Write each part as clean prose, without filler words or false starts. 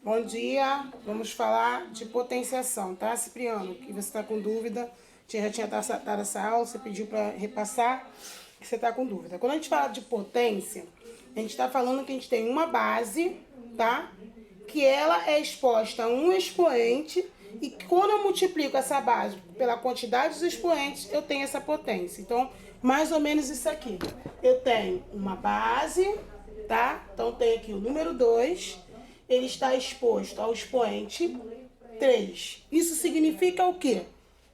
Bom dia, vamos falar de potenciação, tá, Cipriano? Que você está com dúvida, já tinha dado essa aula, você pediu para repassar, que você está com dúvida. Quando a gente fala de potência, a gente está falando que a gente tem uma base, tá? Que ela é exposta a um expoente e quando eu multiplico essa base pela quantidade dos expoentes, eu tenho essa potência. Então, mais ou menos isso aqui. Eu tenho uma base, tá? Então, tem aqui o número 2, ele está exposto ao expoente 3. Isso significa o quê?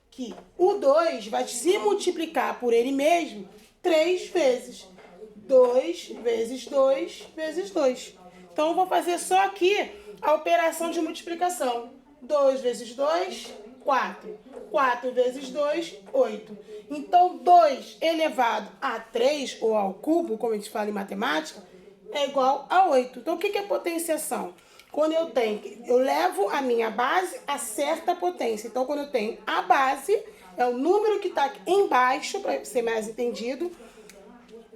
Que o 2 vai se multiplicar por ele mesmo 3 vezes. 2 vezes 2 vezes 2. Então, eu vou fazer só aqui a operação de multiplicação. 2 vezes 2, 4. 4 vezes 2, 8. Então, 2 elevado a 3, ou ao cubo, como a gente fala em matemática, é igual a 8. Então, o que é potenciação? Quando eu levo a minha base a certa potência. Então, quando eu tenho a base, é o número que está aqui embaixo, para ser mais entendido,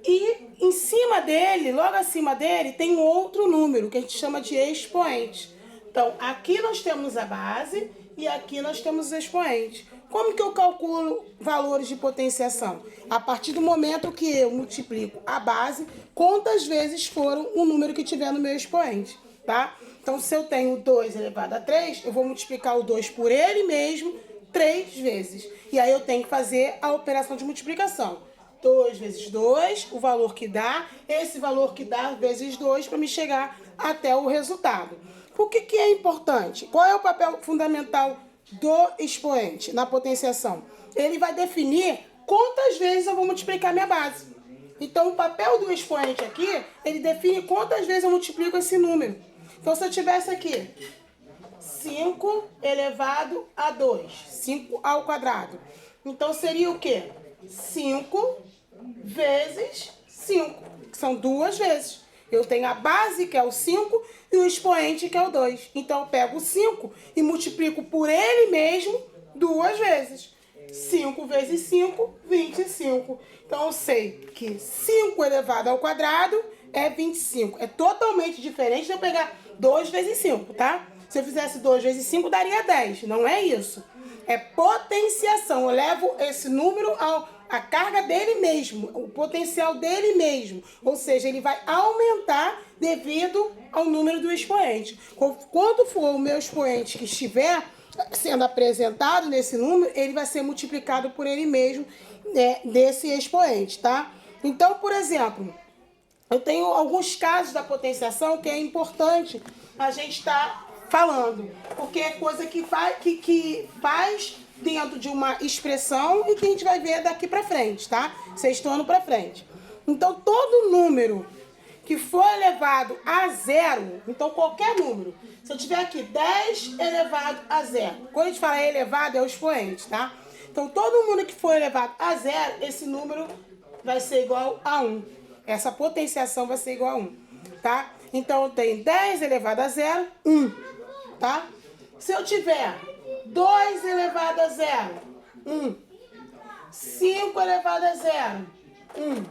e em cima dele, logo acima dele, tem um outro número, que a gente chama de expoente. Então, aqui nós temos a base e aqui nós temos os expoentes. Como que eu calculo valores de potenciação? A partir do momento que eu multiplico a base, quantas vezes foram o número que tiver no meu expoente, tá? Então, se eu tenho 2 elevado a 3, eu vou multiplicar o 2 por ele mesmo 3 vezes. E aí eu tenho que fazer a operação de multiplicação. 2 vezes 2, o valor que dá, esse valor que dá vezes 2 para me chegar até o resultado. O que é importante? Qual é o papel fundamental do expoente na potenciação? Ele vai definir quantas vezes eu vou multiplicar minha base. Então, o papel do expoente aqui, ele define quantas vezes eu multiplico esse número. Então, se eu tivesse aqui 5 elevado a 2, 5 ao quadrado. Então, seria o quê? 5 vezes 5, que são 2 vezes. Eu tenho a base, que é o 5, e o expoente, que é o 2. Então, eu pego o 5 e multiplico por ele mesmo 2 vezes. 5 vezes 5, 25. Então, eu sei que 5 elevado ao quadrado é 25. É totalmente diferente de eu pegar 2 vezes 5, tá? Se eu fizesse 2 vezes 5, daria 10. Não é isso. É potenciação. Eu levo esse número a carga dele mesmo, o potencial dele mesmo. Ou seja, ele vai aumentar devido ao número do expoente. Quando for o meu expoente que estiver sendo apresentado nesse número, ele vai ser multiplicado por ele mesmo, desse expoente, tá? Então, por exemplo, eu tenho alguns casos da potenciação que é importante a gente estar falando, porque é coisa que faz dentro de uma expressão e que a gente vai ver daqui para frente, tá? Sexto para frente. Então, todo número que for elevado a zero, então qualquer número, se eu tiver aqui 10 elevado a zero, quando a gente fala elevado é o expoente, tá? Então, todo número que for elevado a zero, esse número vai ser igual a 1. Essa potenciação vai ser igual a 1, tá? Então, eu tenho 10 elevado a zero, 1, tá? Se eu tiver 2 elevado a zero, 1. 5 elevado a zero, 1.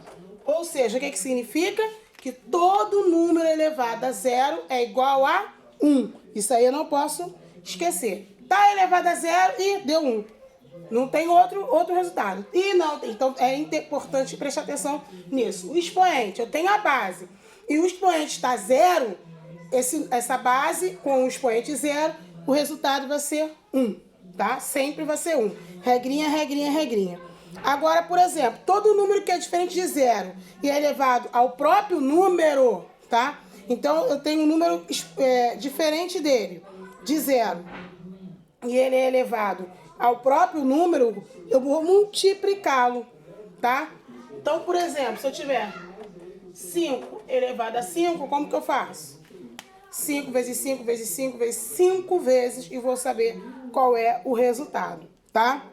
Ou seja, o que significa? Que todo número elevado a zero é igual a 1. Isso aí eu não posso esquecer. Tá elevado a zero e deu 1. Não tem outro resultado. E não, então é importante prestar atenção nisso. O expoente, eu tenho a base. E o expoente está zero, essa base com o expoente zero, o resultado vai ser 1. Tá? Sempre vai ser 1. Regrinha, regrinha, regrinha. Agora, por exemplo, todo número que é diferente de zero e é elevado ao próprio número, tá? Então, eu tenho um número diferente dele, de zero, e ele é elevado ao próprio número, eu vou multiplicá-lo, tá? Então, por exemplo, se eu tiver 5 elevado a 5, como que eu faço? 5 vezes 5 vezes 5 vezes 5 vezes e vou saber qual é o resultado, tá?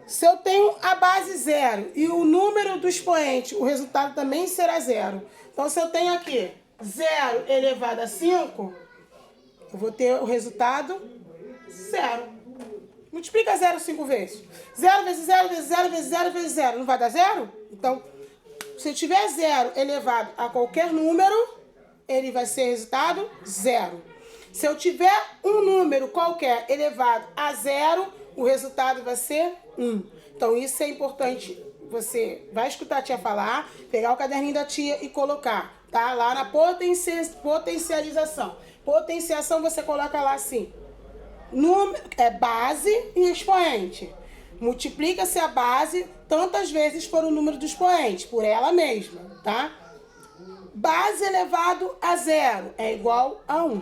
Se eu tenho a base zero e o número do expoente, o resultado também será zero. Então, se eu tenho aqui 0 elevado a 5, eu vou ter o resultado 0. Multiplica 0 5 vezes. 0 vezes 0 vezes 0 vezes 0 vezes 0. Não vai dar 0? Então, se eu tiver 0 elevado a qualquer número, ele vai ser resultado 0. Se eu tiver um número qualquer elevado a 0, o resultado vai ser 1. Então, isso é importante. Você vai escutar a tia falar, pegar o caderninho da tia e colocar, tá? Lá na potencialização. Potenciação você coloca lá assim, base e expoente. Multiplica-se a base tantas vezes por o número do expoente, por ela mesma, tá? Base elevado a 0 é igual a 1.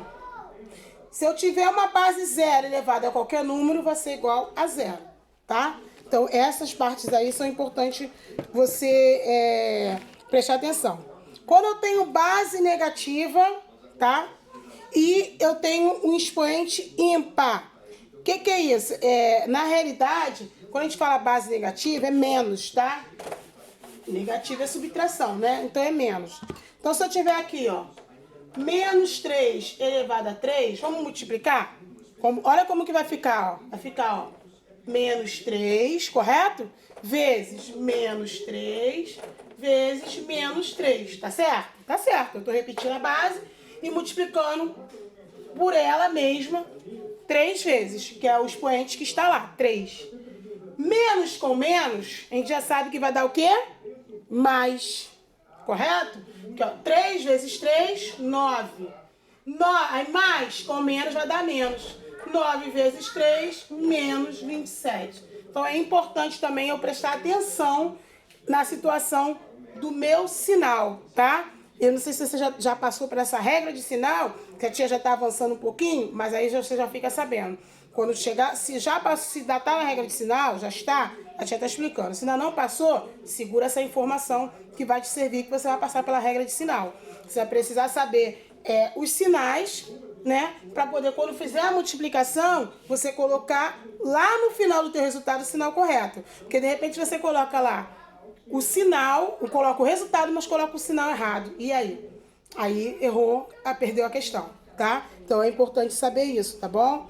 Se eu tiver uma base 0 elevada a qualquer número, vai ser igual a 0, tá? Então, essas partes aí são importantes você prestar atenção. Quando eu tenho base negativa, tá? E eu tenho um expoente ímpar. O que é isso? Na realidade, quando a gente fala base negativa, é menos, tá? Negativa é subtração, né? Então, é menos. Então, se eu tiver aqui, ó, menos 3 elevado a 3, vamos multiplicar? Olha como que vai ficar, ó. Vai ficar, ó, menos 3, correto? Vezes menos 3, vezes menos 3, tá certo? Tá certo, eu tô repetindo a base e multiplicando por ela mesma 3 vezes, que é o expoente que está lá, 3. Menos com menos, a gente já sabe que vai dar o quê? Mais, correto? Aqui, ó, 3 vezes 3, 9. Aí mais com menos vai dar menos. 9 vezes 3, menos 27. Então é importante também eu prestar atenção na situação do meu sinal, tá? Eu não sei se você já passou por essa regra de sinal, que a tia já está avançando um pouquinho, mas aí você já fica sabendo. Quando chegar, se já está na regra de sinal, já está, a tia está explicando. Se ainda não passou, segura essa informação que vai te servir, que você vai passar pela regra de sinal. Você vai precisar saber os sinais, né? Para poder, quando fizer a multiplicação, você colocar lá no final do teu resultado o sinal correto. Porque de repente você coloca lá o sinal, coloca o resultado, mas coloca o sinal errado. E aí? Aí errou, perdeu a questão, tá? Então é importante saber isso, tá bom?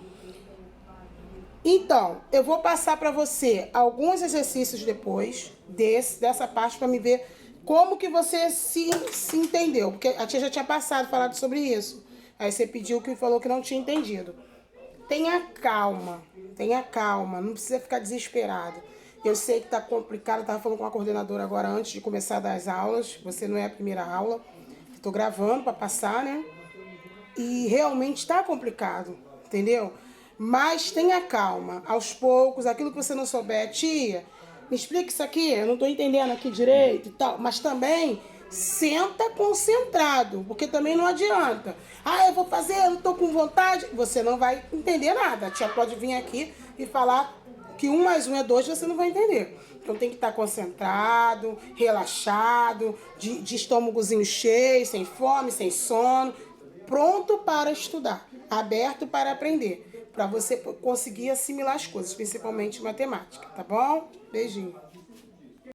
Então, eu vou passar para você alguns exercícios depois dessa parte para me ver como que você se entendeu. Porque a tia já tinha falado sobre isso. Aí você pediu que falou que não tinha entendido. Tenha calma, não precisa ficar desesperado. Eu sei que tá complicado, eu tava falando com a coordenadora agora antes de começar a dar as aulas. Você não é a primeira aula. Estou gravando para passar, né? E realmente tá complicado, entendeu? Mas tenha calma, aos poucos, aquilo que você não souber, tia, me explica isso aqui, eu não estou entendendo aqui direito e tal, mas também senta concentrado, porque também não adianta. Eu vou fazer, eu não estou com vontade, você não vai entender nada. A tia pode vir aqui e falar que 1 mais 1 é 2, você não vai entender. Então tem que estar concentrado, relaxado, de estômagozinho cheio, sem fome, sem sono, pronto para estudar, aberto para aprender, para você conseguir assimilar as coisas, principalmente matemática, tá bom? Beijinho.